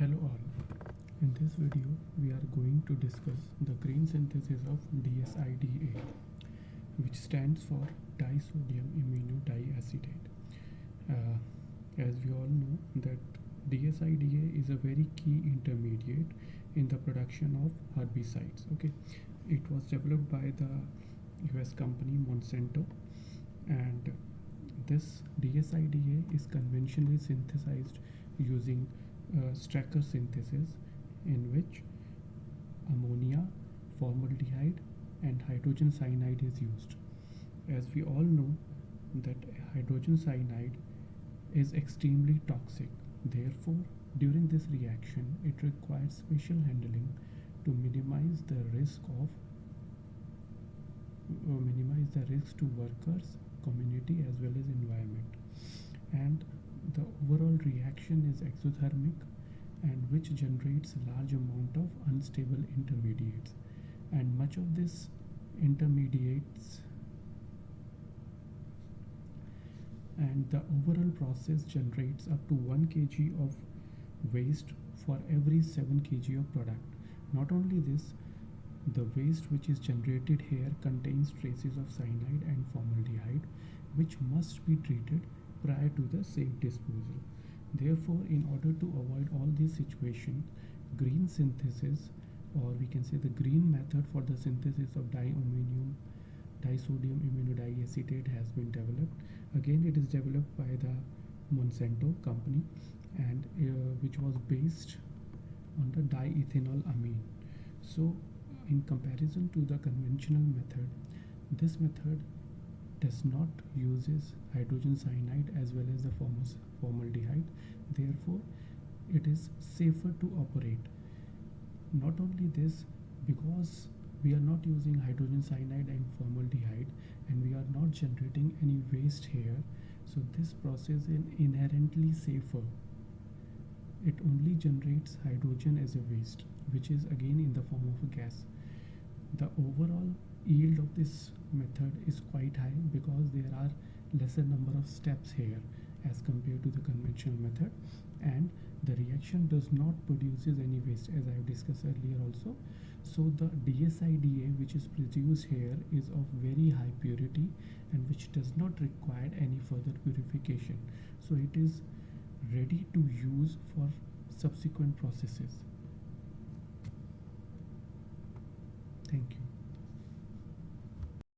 Hello all. In this video, we are going to discuss the green synthesis of DSIDA, which stands for disodium imino-diacetate. As we all know that DSIDA is a very key intermediate in the production of herbicides. Okay, it was developed by the US company Monsanto, and this DSIDA is conventionally synthesized using Strecker synthesis, in which ammonia, formaldehyde, and hydrogen cyanide is used. As we all know that hydrogen cyanide is extremely toxic. Therefore, during this reaction, it requires special handling to minimize the risk to workers, community, as well as environment. And the overall reaction is exothermic, and which generates large amount of unstable intermediates, and much of this intermediates and the overall process generates up to 1 kg of waste for every 7 kg of product. Not only this, the waste which is generated here contains traces of cyanide and formaldehyde, which must be treated prior to the safe disposal. Therefore, in order to avoid all these situations, green synthesis, or we can say the green method for the synthesis of disodium imino-diacetate has been developed. Again, it is developed by the Monsanto company, and which was based on the diethenolamine. So, in comparison to the conventional method, this method does not uses hydrogen cyanide as well as the formaldehyde. Therefore, it is safer to operate. Not only this, because we are not using hydrogen cyanide and formaldehyde, and we are not generating any waste here, so this process is inherently safer. It only generates hydrogen as a waste, which is again in the form of a gas. The overall yield of this method is quite high because there are lesser number of steps here as compared to the conventional method, and the reaction does not produces any waste, as I have discussed earlier also. So the DSIDA which is produced here is of very high purity and which does not require any further purification. So it is ready to use for subsequent processes. Thank you.